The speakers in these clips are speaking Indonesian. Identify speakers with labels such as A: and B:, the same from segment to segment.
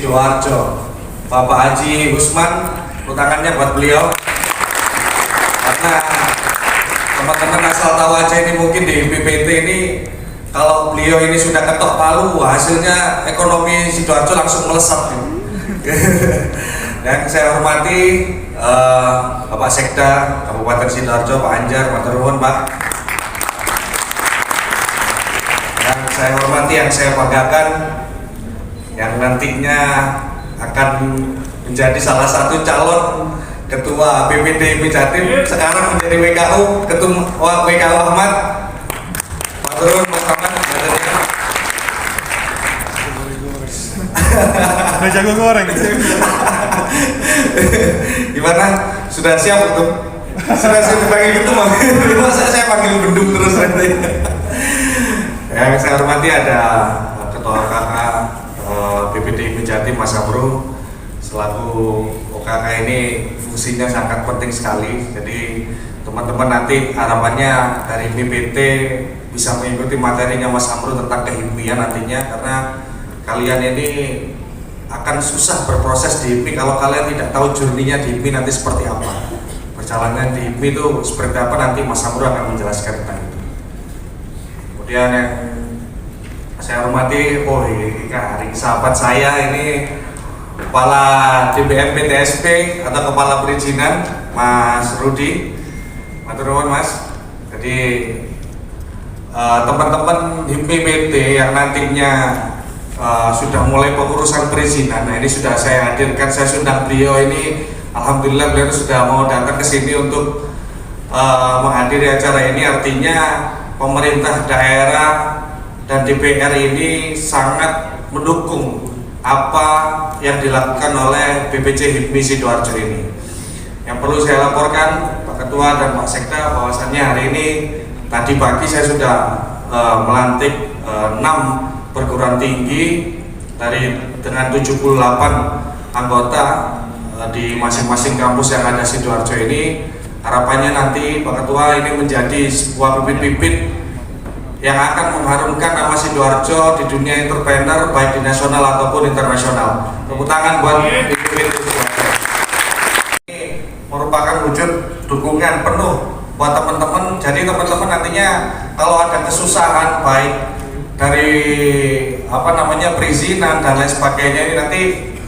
A: Sidoarjo, Bapak Haji Usman, tangannya buat beliau. Karena teman-teman asal tahu aja ini mungkin di PPT ini kalau beliau ini sudah ketok palu, hasilnya ekonomi Sidoarjo langsung melesat. Dan saya hormati Bapak Sekda Kabupaten Sidoarjo, Pak Anjar, matur nuwun Pak. Yang saya hormati, yang saya banggakan, yang nantinya akan menjadi salah satu calon Ketua BPD Jatim, sekarang menjadi WKU, Ketua WKU Ahmad. Matur nuwun Mas Ahmad.
B: Udah jago goreng.
A: Gimana? Sudah siap untuk? Sudah siap dipanggil gitu mau? Masa saya panggil bendung terus nanti? Yang saya hormati ada Ketua OKK BPD Jatim Mas Amru, selaku OKK ini fungsinya sangat penting sekali. Jadi teman-teman nanti harapannya dari BPT bisa mengikuti materinya Mas Amru tentang kehimpian nantinya, karena kalian ini akan susah berproses di HIPMI kalau kalian tidak tahu journey-nya di HIPMI nanti seperti apa. Perjalanan di HIPMI itu seperti apa nanti Mas Amru akan menjelaskan tentang itu. Kemudian yang saya hormati, ini sahabat saya ini Kepala DBM PTSP atau Kepala Perizinan Mas Rudi. Matur nuwun Mas. Jadi teman-teman HIPMI PT yang nantinya sudah mulai pengurusan perizinan. Nah ini sudah saya hadirkan, saya undang beliau ini. Alhamdulillah beliau sudah mau datang ke sini untuk menghadiri acara ini. Artinya pemerintah daerah dan DPR ini sangat mendukung apa yang dilakukan oleh BPC HIPMI Sidoarjo ini. Yang perlu saya laporkan Pak Ketua dan Pak Sekda bahwasannya hari ini tadi pagi saya sudah melantik 6 perguruan tinggi dengan 78 anggota di masing-masing kampus yang ada Sidoarjo ini. Harapannya nanti Pak Ketua ini menjadi sebuah bibit-bibit yang akan mengharumkan nama Sidoarjo di dunia entrepreneur baik di nasional ataupun internasional. Tepuk tangan buat bibit-bibit Sidoarjo. Ini merupakan wujud dukungan penuh buat teman-teman. Jadi teman-teman nantinya kalau ada kesusahan baik dari perizinan dan lain sebagainya ini nanti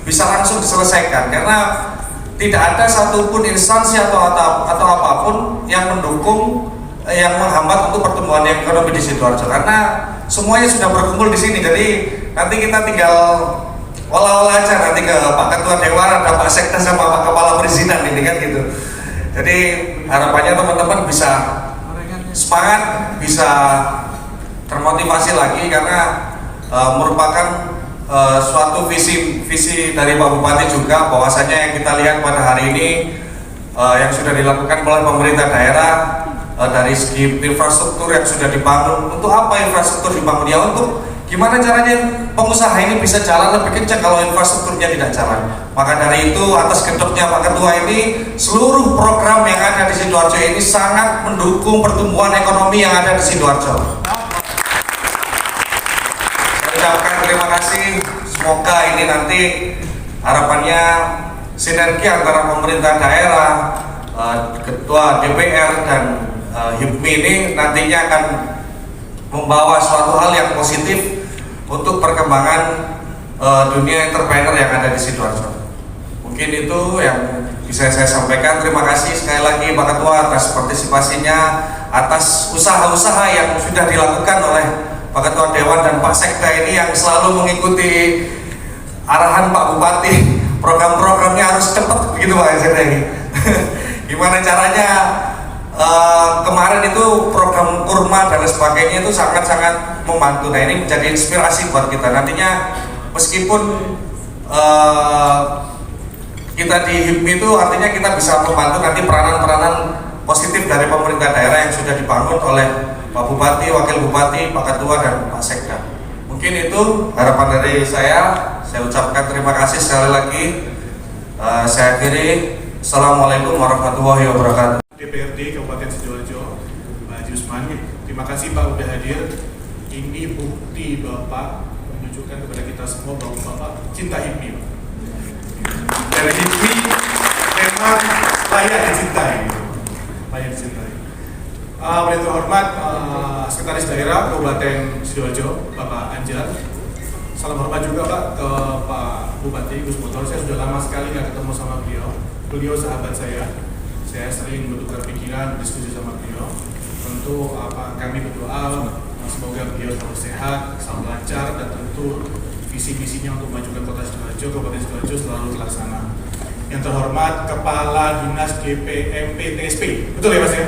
A: bisa langsung diselesaikan, karena tidak ada satupun instansi atau apapun yang mendukung yang menghambat untuk pertumbuhan ekonomi di Sidoarjo, karena semuanya sudah berkumpul di sini. Jadi nanti kita tinggal olah-olah aja nanti ke Pak Ketua Dewan, ada Pak Sekda sama Pak Kepala Perizinan ini kan gitu. Jadi harapannya teman-teman bisa semangat, bisa termotivasi lagi, karena merupakan suatu visi dari Pak Bupati juga, bahwasanya yang kita lihat pada hari ini yang sudah dilakukan oleh pemerintah daerah dari segi infrastruktur yang sudah dibangun. Untuk apa infrastruktur dibangun? Ya untuk gimana caranya pengusaha ini bisa jalan lebih kencang kalau infrastrukturnya tidak jalan. Maka dari itu atas gedoknya Pak Ketua ini, seluruh program yang ada di Sidoarjo ini sangat mendukung pertumbuhan ekonomi yang ada di Sidoarjo. Ucapkan terima kasih. Semoga ini nanti harapannya sinergi antara pemerintah daerah, ketua DPR dan HIPMI ini nantinya akan membawa suatu hal yang positif untuk perkembangan dunia entrepreneur yang ada di Sidoarjo. Mungkin itu yang bisa saya sampaikan. Terima kasih sekali lagi Pak Ketua atas partisipasinya, atas usaha-usaha yang sudah dilakukan oleh Pak Ketua Dewan dan Pak Sekda ini yang selalu mengikuti arahan Pak Bupati. Program-programnya harus cepat begitu Pak Sekda ini. Gimana caranya kemarin itu program kurma dan sebagainya itu sangat-sangat membantu. Nah ini menjadi inspirasi buat kita nantinya, meskipun kita di HIPMI itu artinya kita bisa membantu nanti peranan-peranan positif dari pemerintah daerah yang sudah dibangun oleh Pak Bupati, Wakil Bupati, Pak Ketua, dan Pak Sekda. Mungkin itu harapan dari saya ucapkan terima kasih sekali lagi. Saya akhiri. Assalamualaikum warahmatullahi wabarakatuh.
B: DPRD Kabupaten Sidoarjo, Pak Haji Usman, terima kasih Pak udah hadir. Ini bukti Bapak menunjukkan kepada kita semua bahwa Bapak cinta HIPMI. memang layak dicintai. Layak dicintai. Yang terhormat Sekretaris Daerah Kabupaten Sidoarjo, Bapak Anjar. Salam hormat juga Pak ke Pak Bupati Gus Motor. Saya sudah lama sekali nggak ketemu sama beliau. Beliau sahabat saya. Saya sering bertukar pikiran, diskusi sama beliau. Tentu kami berdoa semoga beliau selalu sehat, selalu lancar, dan tentu visi-visinya untuk memajukan Kota Sidoarjo, Kabupaten Sidoarjo selalu terlaksana. Yang terhormat Kepala Dinas DPMP TSP, betul ya Mas ya?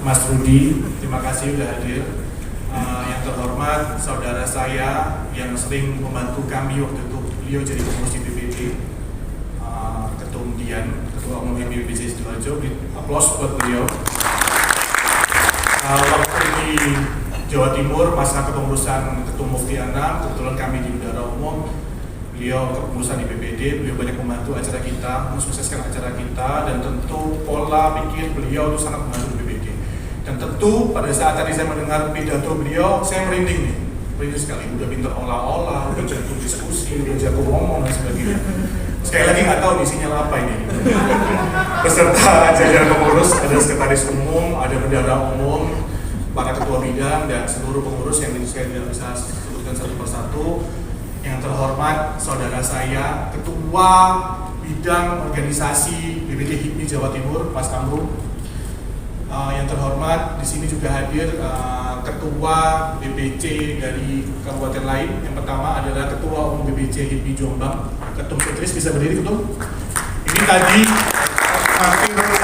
B: Mas Rudi, terima kasih sudah hadir. Yang terhormat saudara saya yang sering membantu kami waktu itu, beliau jadi pengurus di BPD, Ketum Dian, Ketua Umum BPD Sidoarjo. Aplaus buat beliau. Waktu di Jawa Timur masa kepengurusan Ketum Mufti Anam, kebetulan kami di Bendahara Umum, beliau kepengurusan di BPD, beliau banyak membantu acara kita, mensukseskan acara kita, dan tentu pola pikir beliau itu sangat membantu di BPD. Dan tentu pada saat tadi saya mendengar pidato beliau, saya merinding sekali. Udah pintar olah-olah, udah jago diskusi, udah jago ngomong dan sebagainya. Sekali lagi nggak tahu isinya apa ini. Beserta jajaran pengurus, ada sekretaris umum, ada bendahara umum, para ketua bidang, dan seluruh pengurus yang saya tidak bisa sebutkan satu persatu. Yang terhormat saudara saya, Ketua Bidang Organisasi BPD HIPMI Jawa Timur, Mas Kamru. Yang terhormat di sini juga hadir Ketua BPC dari kabupaten lain. Yang pertama adalah Ketua Umum BPC HIPMI Jombang, Ketum Petris. Bisa berdiri Ketum? Ini tadi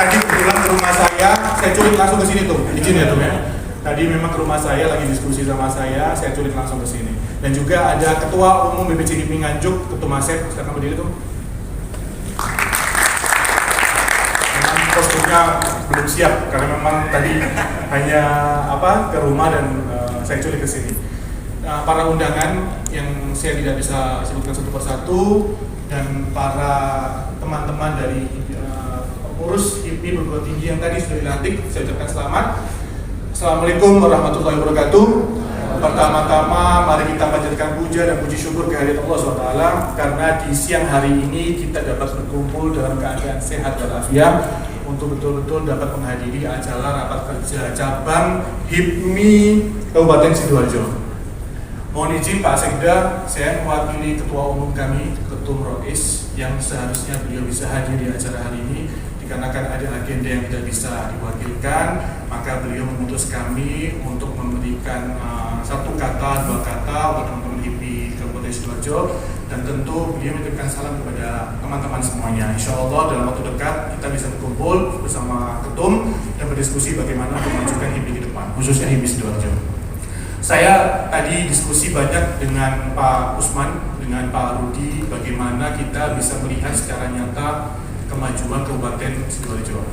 B: kebetulan ke rumah saya culik langsung ke sini tuh. Izin ya tuh ya. Tadi memang ke rumah saya lagi diskusi sama saya culik langsung ke sini. Dan juga ada Ketua Umum BPC HIPMI Nganjuk, Ketum Asep. Silakan berdiri tuh. Kostumnya belum siap karena memang tadi hanya ke rumah dan saya culik ke sini. Para undangan yang saya tidak bisa sebutkan satu persatu, dan para teman-teman dari pengurus HIPMI perguruan tinggi yang tadi sudah dilantik, saya ucapkan selamat. Assalamualaikum warahmatullahi wabarakatuh. Pertama-tama mari kita panjatkan puja dan puji syukur kehadirat Allah SWT, karena di siang hari ini kita dapat berkumpul dalam keadaan sehat walafiat untuk betul-betul dapat menghadiri acara rapat kerja cabang HIPMI Kabupaten Sidoarjo. Mohon izin Pak Sekda, saya mewakili Ketua Umum kami, Ketum Rois, yang seharusnya beliau bisa hadir di acara hari ini. Dikarenakan ada agenda yang tidak bisa diwakilkan, maka beliau memutus kami untuk memberikan satu kata, dua kata untuk teman-teman HIPMI Kabupaten Sidoarjo, dan tentu beliau menitipkan salam kepada teman-teman semuanya. Insya Allah dalam waktu dekat kita bisa berkumpul bersama Ketum dan berdiskusi bagaimana memajukan HIPMI ke depan, khususnya HIPMI Sidoarjo. Saya tadi diskusi banyak dengan Pak Usman, dengan Pak Rudi, bagaimana kita bisa melihat secara nyata kemajuan Kabupaten Sidoarjo.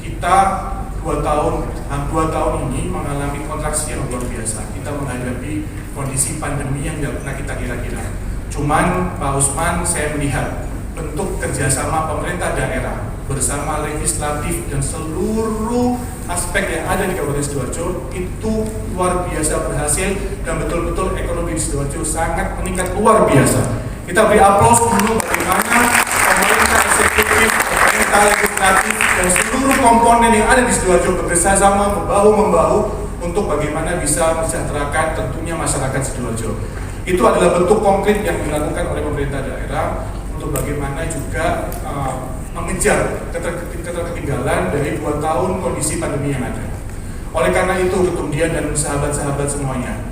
B: Kita 2 tahun ini mengalami kontraksi yang luar biasa. Kita menghadapi kondisi pandemi yang tidak pernah kita kira-kira. Cuman Pak Usman, saya melihat bentuk kerjasama pemerintah daerah bersama legislatif dan seluruh aspek yang ada di Kabupaten Sidoarjo itu luar biasa berhasil, dan betul-betul ekonomi di Sidoarjo sangat meningkat luar biasa. Kita beri aplaus dulu bagaimana pemerintah eksekutif, pemerintah legislatif, dan seluruh komponen yang ada di Sidoarjo bekerjasama membahu-membahu untuk bagaimana bisa mensejahterakan tentunya masyarakat Sidoarjo. Itu adalah bentuk konkret yang dilakukan oleh pemerintah daerah untuk bagaimana juga mengejar keterketinggalan dari 2 tahun kondisi pandemi yang ada. Oleh karena itu, Ketum Dian dan sahabat-sahabat semuanya,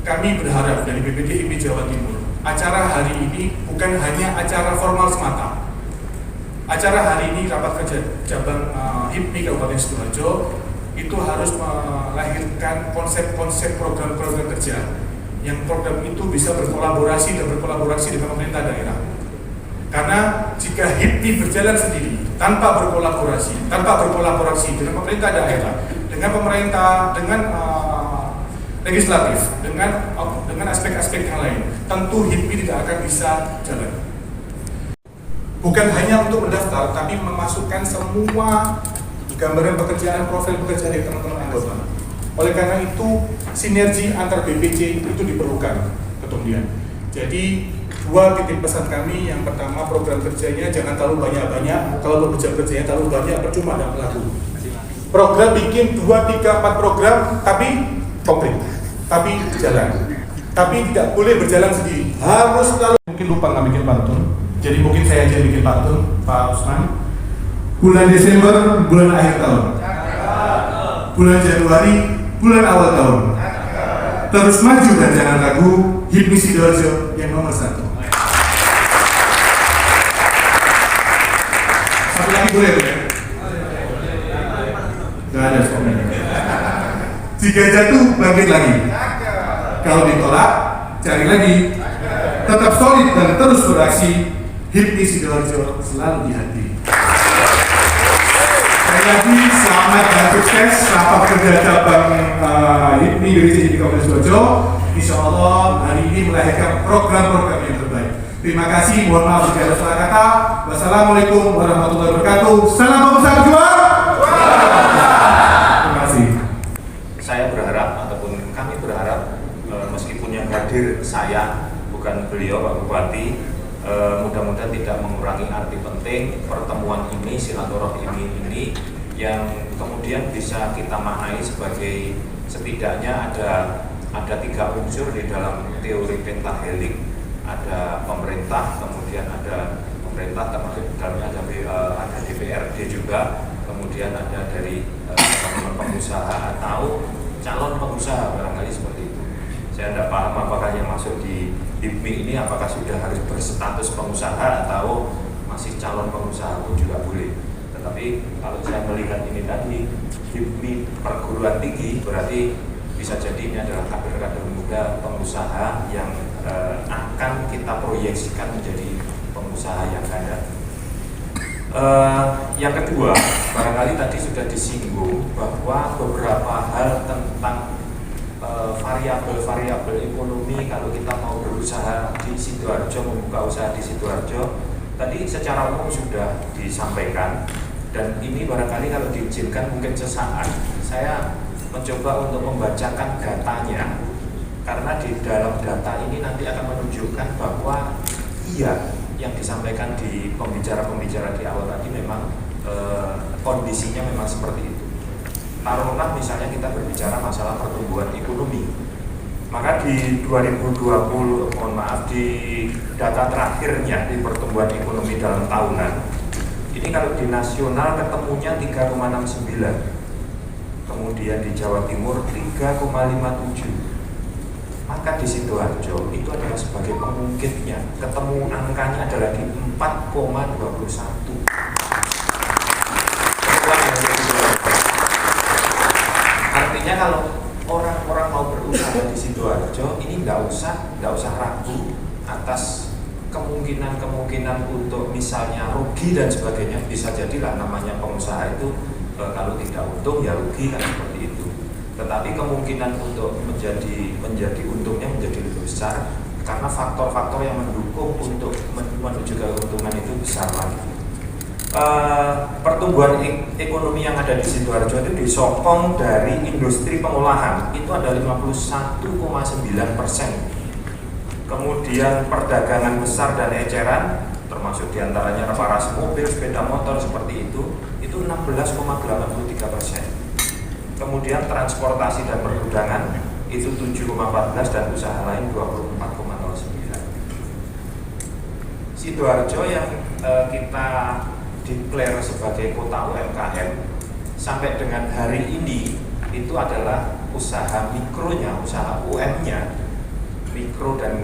B: kami berharap dari BPD HIPMI Jawa Timur, acara hari ini bukan hanya acara formal semata. Acara hari ini rapat kerja cabang HIPMI Kabupaten Sidoarjo itu harus melahirkan konsep-konsep program-program kerja yang program itu bisa berkolaborasi dengan pemerintah daerah. Karena jika HIPMI berjalan sendiri tanpa berkolaborasi dengan pemerintah daerah, dengan pemerintah, dengan legislatif, dengan aspek-aspek yang lain, tentu HIPMI tidak akan bisa jalan. Bukan hanya untuk mendaftar, tapi memasukkan semua gambaran pekerjaan, profil pekerjaan dari teman-teman anggota. Oleh karena itu, sinergi antar BPC itu diperlukan, Ketum Dian. Jadi Dua titik pesan kami, yang pertama program kerjanya jangan terlalu banyak-banyak, kalau bekerja kerjanya terlalu banyak percuma dan pelaku. Program bikin 2, 3, 4 program tapi konkret, tapi jalan, tapi tidak boleh berjalan sendiri, harus selalu. Mungkin lupa nggak bikin pantun, jadi mungkin saya aja bikin pantun, Pak Usman. Bulan Desember, bulan akhir tahun. Bulan Januari, bulan awal tahun. Terus maju dan jangan ragu, HIPMI Sidoarjo yang nomor 1. Satu lagi boleh ya? Gak ada komen. Jika jatuh, bangkit lagi. Kalau ditolak, cari lagi. Tetap solid dan terus beraksi. HIPMI Sidoarjo selalu di hati. Sekali lagi, selamat dan sukses rapat kerja cabang HIPMI Indonesia di Kabupaten Sidoarjo. Insya Allah hari ini melahirkan program-program yang terbaik. Terima kasih, mohon maaf jika ada salah kata. Wassalamualaikum warahmatullahi wabarakatuh. Salam pemuda berjuang. Terima kasih.
C: Saya berharap ataupun kami berharap meskipun yang hadir saya bukan beliau Pak Bupati, mudah-mudahan tidak mengurangi arti penting pertemuan ini, silaturahmi ini yang kemudian bisa kita maknai sebagai setidaknya ada 3 unsur di dalam teori pentahelix. Ada pemerintah, kemudian ada pemerintah termasuk dalamnya ada DPRD juga, kemudian ada dari teman-teman pengusaha atau calon pengusaha, barangkali seperti itu. Saya tidak paham apakah yang masuk di HIPMI ini apakah sudah harus berstatus pengusaha atau masih calon pengusaha pun juga boleh. Tetapi kalau saya melihat ini tadi HIPMI perguruan tinggi, berarti bisa jadi ini adalah kader-kader muda pengusaha yang akan kita proyeksikan menjadi pengusaha yang kaya. Yang kedua, barangkali tadi sudah disinggung bahwa beberapa hal tentang variabel-variabel ekonomi kalau kita mau berusaha di Sidoarjo, membuka usaha di Sidoarjo, tadi secara umum sudah disampaikan, dan ini barangkali kalau diizinkan mungkin sesaat saya mencoba untuk membacakan datanya, karena di dalam data ini nanti akan menunjukkan bahwa iya yang disampaikan di pembicara-pembicara di awal tadi memang kondisinya memang seperti itu. Taruhlah misalnya kita berbicara masalah pertumbuhan ekonomi, maka di 2020, di data terakhirnya di pertumbuhan ekonomi dalam tahunan ini kalau di nasional ketemunya 3,69, kemudian di Jawa Timur 3,57. Maka di Sidoarjo itu adalah sebagai pengungkitnya, ketemu angkanya adalah di 4,21. Artinya kalau orang-orang mau berusaha di Sidoarjo ini nggak usah ragu atas kemungkinan untuk misalnya rugi dan sebagainya. Bisa jadilah namanya pengusaha itu kalau tidak untung ya rugi, kan seperti itu. Tetapi kemungkinan untuk menjadi untungnya menjadi lebih besar karena faktor-faktor yang mendukung untuk menuju ke keuntungan itu besar lagi. Pertumbuhan ekonomi yang ada di Sidoarjo itu disokong dari industri pengolahan, itu ada 51,9%. Kemudian perdagangan besar dan eceran, termasuk diantaranya reparasi mobil, sepeda motor seperti itu 16,83%. Kemudian transportasi dan pergudangan itu 7,14 dan usaha lain 24,09. Sidoarjo yang kita declare sebagai kota UMKM sampai dengan hari ini itu adalah usaha mikronya, usaha UM-nya, mikro dan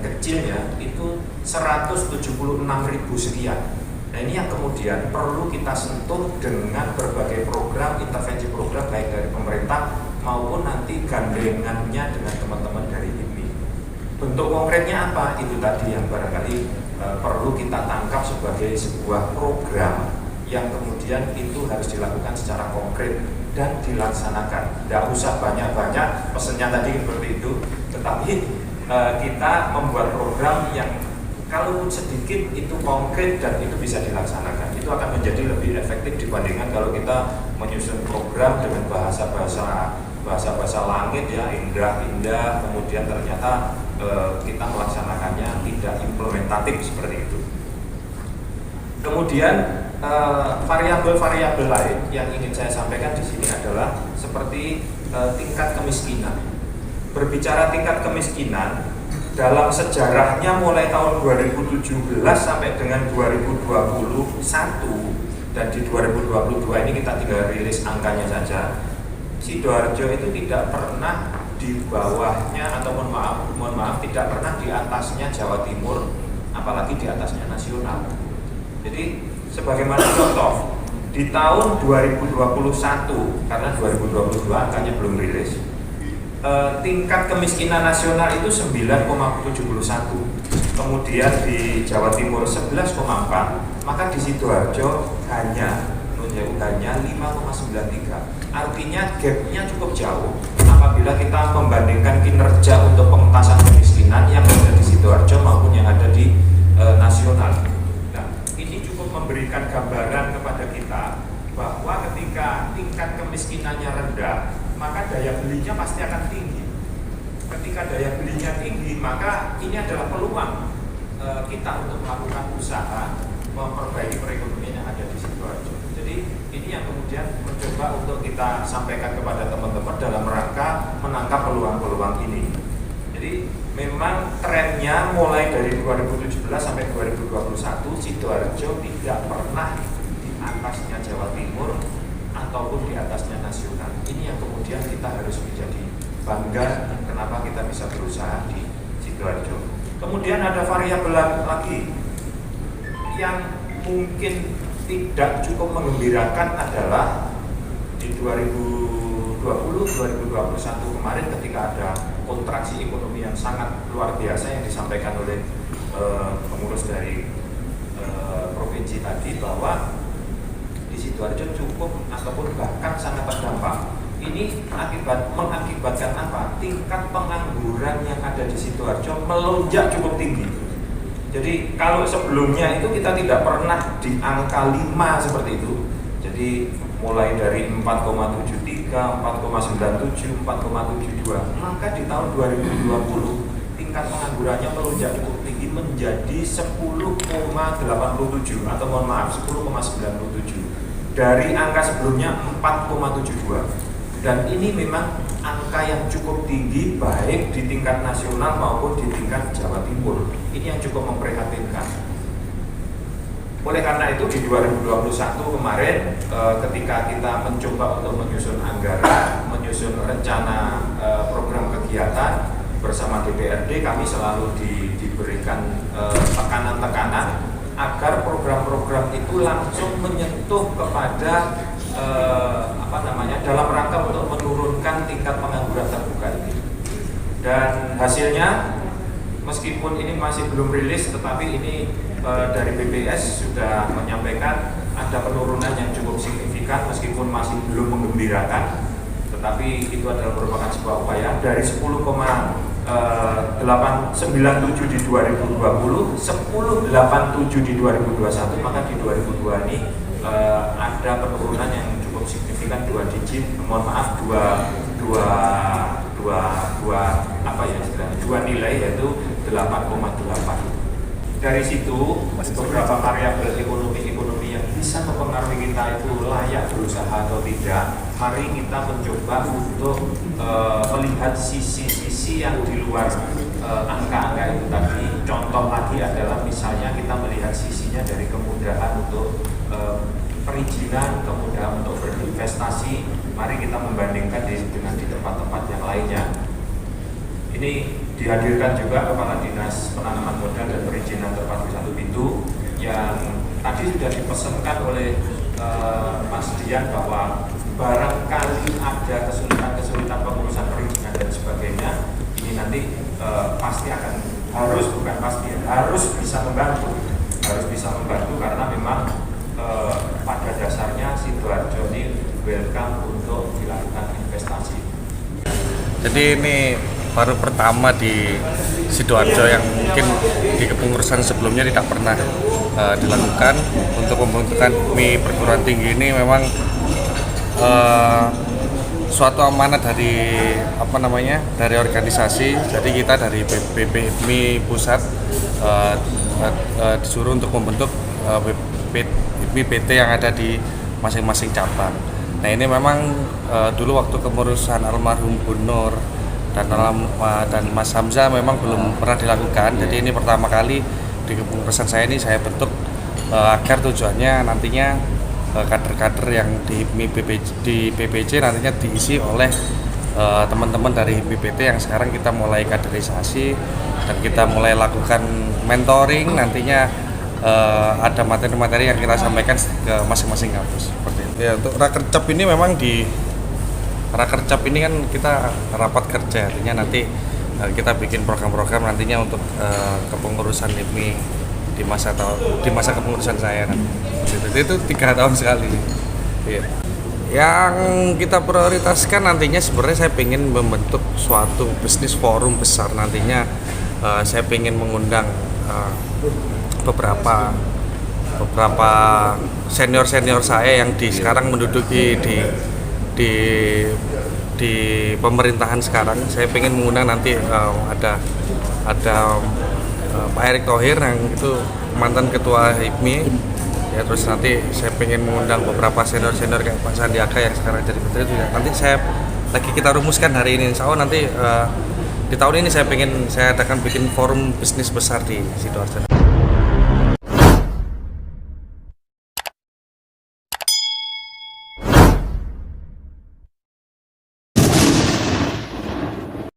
C: kecilnya itu 176.000 sekian. Nah ini yang kemudian perlu kita sentuh dengan berbagai program, intervensi program baik dari pemerintah maupun nanti gandengannya dengan teman-teman dari HIPMI. Bentuk konkretnya apa? Itu tadi yang barangkali perlu kita tangkap sebagai sebuah program yang kemudian itu harus dilakukan secara konkret dan dilaksanakan. Tidak usah banyak-banyak, pesannya tadi seperti itu, tetapi kita membuat program yang kalaupun sedikit itu konkret dan itu bisa dilaksanakan, itu akan menjadi lebih efektif dibandingkan kalau kita menyusun program dengan bahasa langit ya, indah-indah, kemudian ternyata kita melaksanakannya tidak tidak implementatif seperti itu. Kemudian variabel-variabel lain yang ingin saya sampaikan di sini adalah seperti tingkat kemiskinan. Berbicara tingkat kemiskinan, dalam sejarahnya mulai tahun 2017 sampai dengan 2021 dan di 2022 ini kita tinggal rilis angkanya saja. Sidoarjo itu tidak pernah di bawahnya atau mohon maaf tidak pernah di atasnya Jawa Timur, apalagi di atasnya nasional. Jadi sebagaimana contoh di tahun 2021, karena 2022 angkanya belum rilis, tingkat kemiskinan nasional itu 9,71, kemudian di Jawa Timur 11,4, maka di Sidoarjo hanya 5,93. Artinya gapnya cukup jauh apabila kita membandingkan kinerja untuk pengentasan kemiskinan yang ada di Sidoarjo maupun yang ada di nasional. Nah, ini cukup memberikan gambaran kepada kita bahwa ketika tingkat kemiskinannya rendah, maka daya belinya pasti akan tinggi. Ketika daya belinya tinggi, maka ini adalah peluang kita untuk melakukan usaha memperbaiki perekonomian yang ada di Sidoarjo. Jadi ini yang kemudian mencoba untuk kita sampaikan kepada teman-teman dalam rangka menangkap peluang-peluang ini. Jadi memang trennya mulai dari 2017 sampai 2021 Sidoarjo tidak pernah di atasnya Jawa Timur ataupun di atasnya nasional. Ini yang kemudian kita harus menjadi bangga kenapa kita bisa berusaha di Sidoarjo. Kemudian ada variabel lagi yang mungkin tidak cukup menggembirakan adalah di 2020-2021 kemarin ketika ada kontraksi ekonomi yang sangat luar biasa yang disampaikan oleh pengurus dari provinsi tadi bahwa di Sidoarjo cukup ataupun bahkan sangat terdampak. Ini mengakibatkan apa? Tingkat pengangguran yang ada di Sidoarjo melonjak cukup tinggi. Jadi kalau sebelumnya itu kita tidak pernah di angka 5 seperti itu. Jadi mulai dari 4,73, 4,97, 4,72. Maka di tahun 2020 tingkat penganggurannya melonjak cukup tinggi menjadi 10,87 atau mohon maaf 10,97 dari angka sebelumnya 4,72. Dan ini memang angka yang cukup tinggi baik di tingkat nasional maupun di tingkat Jawa Timur. Ini yang cukup memprihatinkan. Oleh karena itu di 2021 kemarin ketika kita mencoba untuk menyusun anggaran, menyusun rencana program kegiatan bersama DPRD, kami selalu diberikan tekanan-tekanan agar program-program itu langsung menyentuh kepada dalam rangka untuk menurunkan tingkat pengangguran terbuka ini. Dan hasilnya meskipun ini masih belum rilis, tetapi ini dari BPS sudah menyampaikan ada penurunan yang cukup signifikan meskipun masih belum menggembirakan, tetapi itu adalah merupakan sebuah upaya dari 10,897 di 2020, 10,87 di 2021, maka di 2022 ini ada penurunan yang cukup signifikan 2 digit, mohon maaf 2 nilai yaitu 8,8. Dari situ beberapa variabel ekonomi yang bisa mempengaruhi kita itu layak berusaha atau tidak. Mari kita mencoba untuk melihat sisi-sisi yang di luar angka-angka itu tadi. Contoh lagi adalah misalnya kita melihat sisinya dari kemudahan untuk perizinan, kemudahan untuk berinvestasi. Mari kita membandingkan dengan di tempat-tempat yang lainnya. Ini dihadirkan juga Kepala Dinas Penanaman Modal dan Perizinan Terpadu 1 Pintu yang tadi sudah dipesankan oleh Mas Dian bahwa barangkali ada kesulitan-kesulitan pengurusan perizinan dan sebagainya, ini nanti pasti akan harus bisa membantu karena memang pada dasarnya Sidoarjo ini welcome untuk dilakukan investasi.
A: Jadi ini baru pertama di Sidoarjo yang mungkin di kepengurusan sebelumnya tidak pernah dilakukan untuk pembentukan MI perguruan tinggi ini. Memang
D: suatu amanat dari dari organisasi. Jadi kita dari BPMI pusat disuruh untuk membentuk BPMI PT yang ada di masing-masing cabang. Nah ini memang dulu waktu kepengurusan almarhum Bu Nur dan Mas Hamzah memang belum pernah dilakukan. Jadi ini pertama kali di kepengurusan saya ini saya bentuk agar tujuannya nantinya kader-kader yang di PPC nantinya diisi oleh teman-teman dari BPT yang sekarang kita mulai kaderisasi dan kita mulai lakukan mentoring. Nantinya ada materi-materi yang kita sampaikan ke masing-masing kampus seperti itu. Ya, untuk Rakercap ini memang di Rakercap ini kan kita rapat kerja, artinya nanti kita bikin program-program nantinya untuk kepengurusan IPMI di masa kepengurusan saya nanti. Itu 3 tahun sekali. Iya. Yang kita prioritaskan nantinya sebenarnya saya ingin membentuk suatu bisnis forum besar. Nantinya saya ingin mengundang beberapa senior saya yang sekarang menduduki di pemerintahan sekarang. Saya ingin mengundang nanti ada Pak Erick Thohir yang itu mantan ketua HIPMI. Ya, terus nanti saya pengen mengundang beberapa senior kayak Pak Sandiaga yang sekarang jadi menteri itu ya. Nanti kita rumuskan hari ini. Insya Allah nanti di tahun ini saya adakan bikin forum bisnis besar di Sidoarjo.